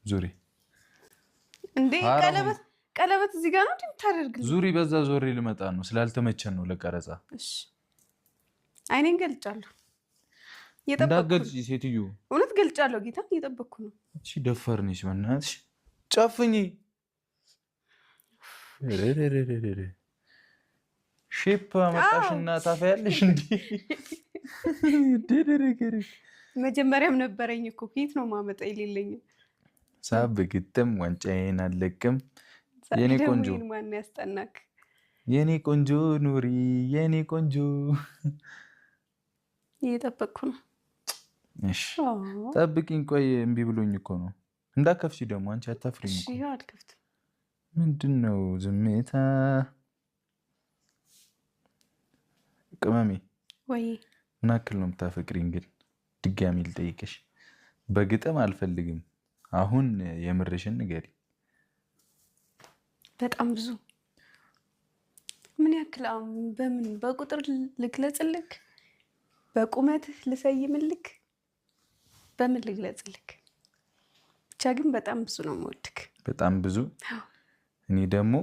ዙሪ እንዴ ቀለበት እዚህ ጋር ነው እንድታደርግልኝ ዙሪ በዛ ዞሪ ልመጣ ነው ስላልተመቸን ነው ለቀረጻ እሺ አይኔን ገልጫለሁ እንዳገልጪ ሴትዮ እውነት ገልጫለሁ ጌታ እየጠበቅኩ ነው እሺ ደፈርንሽ በእናትሽ ጨፍኝ ሼፕ አመጣሽና ታፈያለሽ እንዴ ደደረገረ መጀመሪያም ነበረኝ እኮ ፊት ነው ማመጣ ይልልኝ ሳብ ግጥም ዋንጫዬን አለቅም የኔ ቆንጆ ማን ያስጠናክ የኔ ቆንጆ ኑሪ የኔ ቆንጆ እየጠበቅኩ ነው እሺ ጠብቂኝ ቆይ እምቢ ብሎኝ እኮ ነው እንዳከፍሽ ደግሞ አንቺ አታፍሪኝ እሺ አልከፍትም ምንድነው ዝምታ ቅመሜ ወይ ምናክል ነው የምታፈቅሪኝ ግን ድጋሚ ልጠይቅሽ በግጥም አልፈልግም አሁን የምርሽን ንገሪ በጣም ብዙ ምን ያክል በምን በቁጥር ልግለጽልክ በቁመት ልሰይምልክ በምን ልግለጽልክ ብቻ ግን በጣም ብዙ ነው የምወድክ በጣም ብዙ እኔ ደግሞ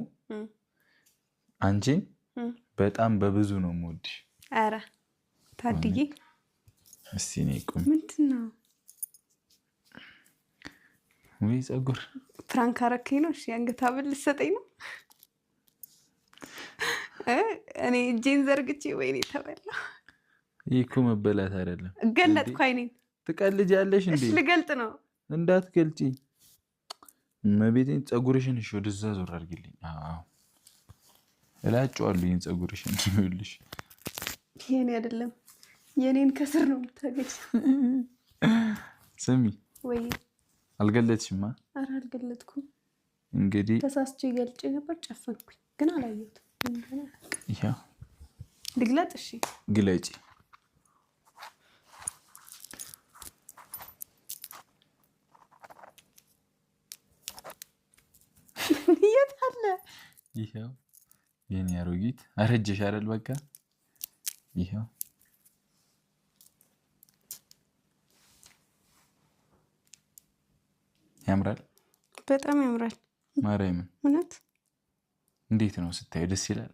አንቺን በጣም በብዙ ነው የምወድሽ አረ ታድዬ እስቲ ነይ ቁም ምንድነው ወይ ጸጉር ፍራንክ አረከኝ ነው እሺ አንገት ሐብል ልትሰጠኝ ነው እኔ እጄን ዘርግቼ ወይኔ ተበላ ይኩ መበላት አይደለም ገለጥኩ አይኔን ትቀልጃለሽ እንዴ እሺ ልገልጥ ነው እንዳትገልጪ መቤቴን ጸጉርሽን እሺ ወደዛ ዞር አድርጊልኝ አዎ እላጭዋለሁ ይሄን ጸጉርሽን ይኸውልሽ የኔ አይደለም የኔን ከስር ነው የምታገኝ ስሚ ወይ አልገለጥሽማ ኧረ አልገለጥኩም እንግዲህ ተሳስቼ ገልጬ ነበር ጨፈንኩኝ ግን አላየሁትም ይሄ ልግለጥ እሺ ግለጪ ይታለ ይሄው የኔ አሮጊት አረጀሽ አይደል በቃ ይሄው ያምራል በጣም ያምራል ማርያም እውነት እንዴት ነው ስታይ ደስ ይላል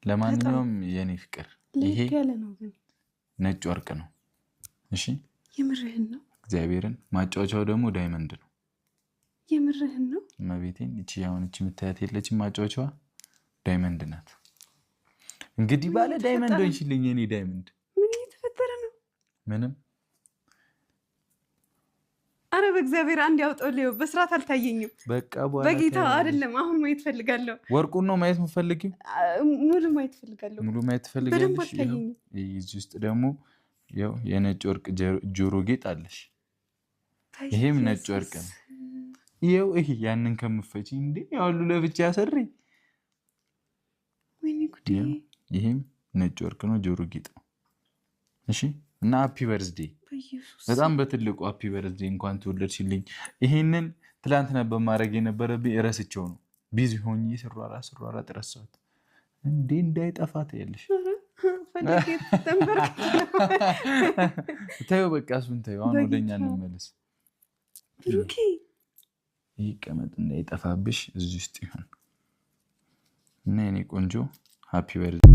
ለማንኛውም የኔ ፍቅር ይሄ ያለ ነው ግን ነጭ ወርቅ ነው እሺ የምርህን ነው እግዚአብሔርን ማጫወቻው ደግሞ ዳይመንድ ነው የምርህን ነው ማቤቴን እቺ ያውን እቺ ምታያት የለችም ማጫወቻዋ ዳይመንድ ናት እንግዲህ ባለ ዳይመንድ ሆንሽልኝ የኔ ዳይመንድ ምን እየተፈጠረ ነው ምንም አረ በእግዚአብሔር አንድ ያውጣልኝ በስራት አልታየኝም በቃ በጌታ አይደለም አሁን ማየት ፈልጋለሁ ወርቁን ነው ማየት የምፈልጊው ሙሉ ማየት ፈልጋለሁ ሙሉ ማየት ፈልጋለሽ እዚህ ውስጥ ደግሞ ያው የነጭ ወርቅ ጆሮ ጌጥ አለሽ ይሄም ነጭ ወርቅ ነው ይሄው ይሄ ያንን ከምፈጪ እንዴ ያሉ ለብቻ ያሰሪ ወይኔ ጉዴ ይሄም ነጭ ወርቅ ነው ጆሮ ጌጥ ነው እሺ እና ሃፒ በርዝዴይ በኢየሱስ በጣም በትልቁ ሃፒ በርዝዴይ እንኳን ተወለድሽልኝ ይሄንን ትላንት ነበር ማድረግ የነበረብኝ እረስቸው ነው ቢዚ ሆኜ ስሯራ ጥረሳት እንዴ እንዳይጠፋት ያለሽ ፈለገት ተንበርክ ታዩ በቃ እሱን ታዩ አሁን ወደኛ እንመለስ ብሩኬ ይቀመጥ እንዳይጠፋብሽ እዚህ ውስጥ ይሁን እና የኔ ቆንጆ ሃፒ በርዝዴይ